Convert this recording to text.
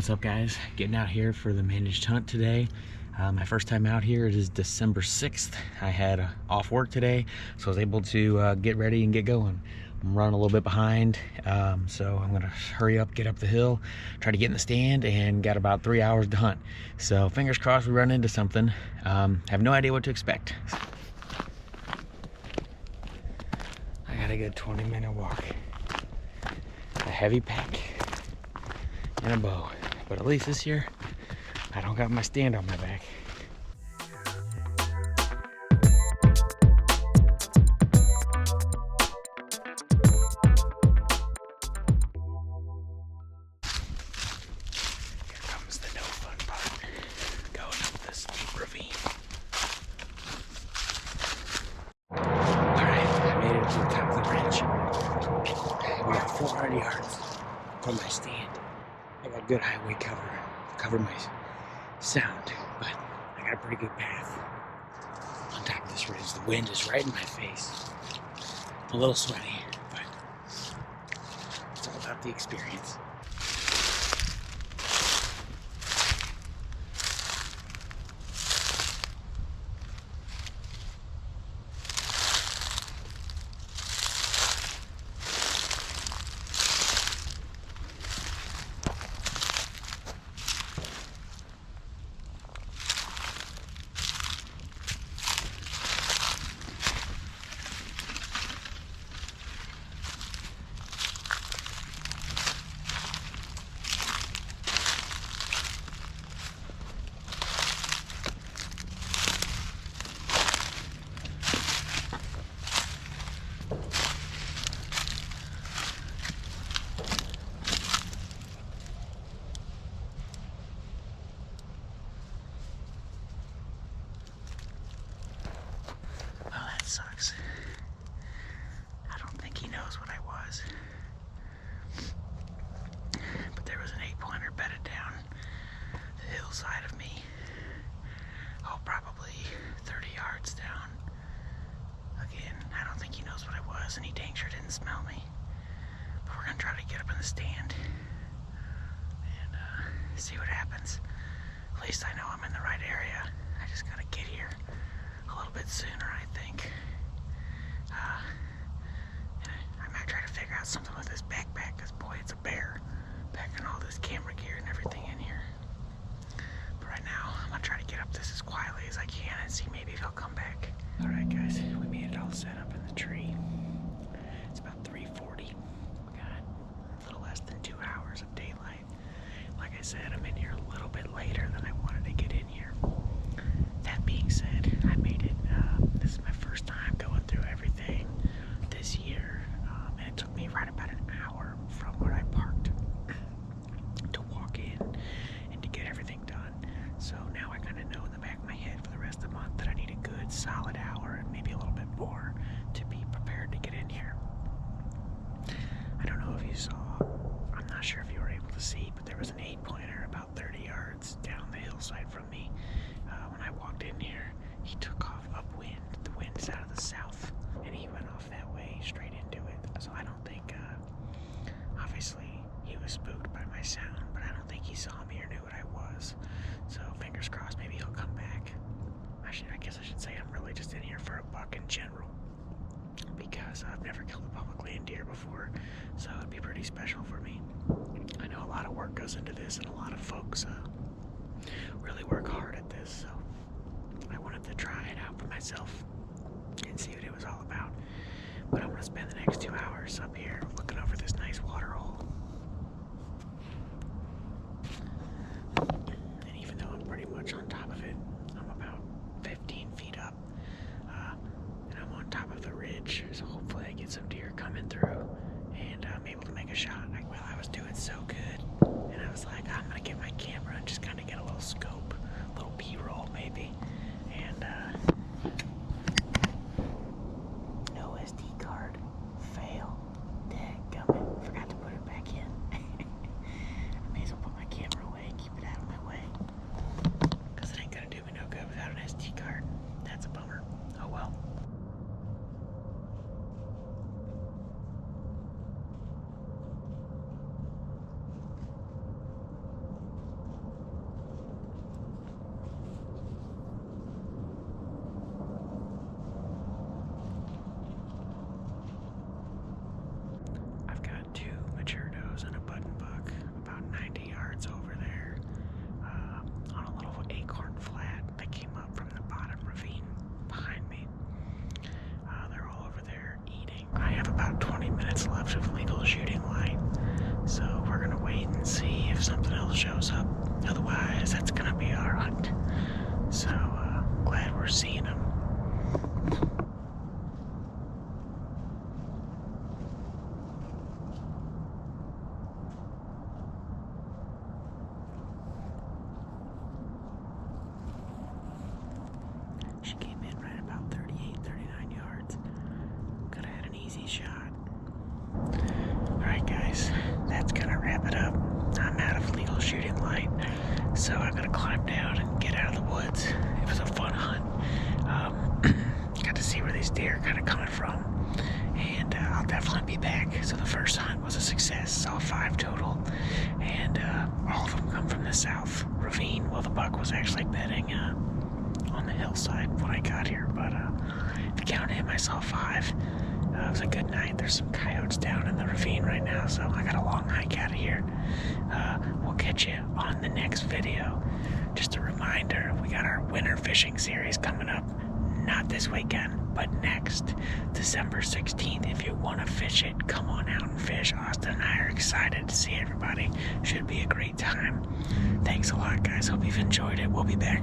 What's up, guys? Getting out here for the managed hunt today. My first time out here. It is December 6th. I had off work today, so I was able to get ready and get going. I'm running a little bit behind, so I'm gonna hurry up, get up the hill, try to get in the stand, and got about 3 hours to hunt. So fingers crossed we run into something. Have no idea what to expect. I got a good 20-minute walk. A heavy pack and a bow, but at least this year I don't got my stand on my back. Here comes the no fun part, going up this steep ravine. Alright, I made it to the top of the ridge. We got 400 yards from my stand. I got good highway cover my sound, but I got a pretty good path on top of this ridge. The wind is right in my face. A little sweaty, but it's all about the experience. Sucks. I don't think he knows what I was. But there was an 8-pointer bedded down the hillside of me. Oh, probably 30 yards down. Again, I don't think he knows what I was, and he dang sure didn't smell me. But we're gonna try to get up in the stand and see what happens. At least I know I'm in the right area. I just gotta get here a little bit sooner, I think. I might try to figure out something with this backpack, because boy, it's a bear packing all this camera gear and everything in here. But right now, I'm gonna try to get up this as quietly as I can and see maybe if he'll come back. Alright guys, we made it all set up in the tree. It's about 3:40. We got a little less than 2 hours of daylight. Like I said, I'm in here a little bit later than I wanted to get in here. That being said, I made it. This is my first time going through everything this year, and it took me right about an hour from where I parked to walk in and to get everything done. So now I kind of know in the back of my head for the rest of the month that I need a good solid hour and maybe a little bit more to be prepared to get in here. I don't know if you saw, I'm not sure if you were able to see, but there was an 8-pointer about 30 yards down the hillside from me. When I walked in here, he took off upwind. The wind's out of the south, and he went off that way straight into it. So I don't think, obviously he was spooked by my sound, but I don't think he saw me or knew what I was. So fingers crossed, maybe he'll come back. I guess I should say I'm really just in here for a buck in general, because I've never killed a public land deer before, so it'd be pretty special for me. I know a lot of work goes into this, and a lot of folks really work hard at this, so I wanted to try it out for myself and see what it was all about. But I'm going to spend the next 2 hours up here looking over this nice water hole. And even though I'm pretty much on top of it, I'm about 15 feet up, and I'm on top of the ridge, so hopefully I get some deer coming through, and I'm able to make a shot. Well, I was doing so good, and I was like, I'm going to get my camera and just kind of get a little scope, a little B-roll maybe, and no SD card, fail, dadgummit, forgot to put it back in. I may as well put my camera away and keep it out of my way, because it ain't gonna do me no good without an SD card. That's a bummer. Oh well. eagle shows up. Otherwise, that's gonna be our hunt. So, glad we're seeing them. She came in right about 38, 39 yards. Could have had an easy shot. Alright guys, that's gonna wrap it up. I'm out of legal shooting light, so I'm gonna climb down and get out of the woods. It was a fun hunt. Got to see where these deer are kind of coming from, and I'll definitely be back. So the first hunt was a success, saw 5 total, and all of them come from the south ravine. Well, the buck was actually bedding on the hillside when I got here, but if you count him, I saw 5. It was a good night. There's some coyotes down in the ravine right now, so I got a long hike out of here. We'll catch you on the next video. Just a reminder, we got our winter fishing series coming up. Not this weekend, but next, December 16th. If you want to fish it, come on out and fish. Austin and I are excited to see everybody. Should be a great time. Thanks a lot, guys. Hope you've enjoyed it. We'll be back.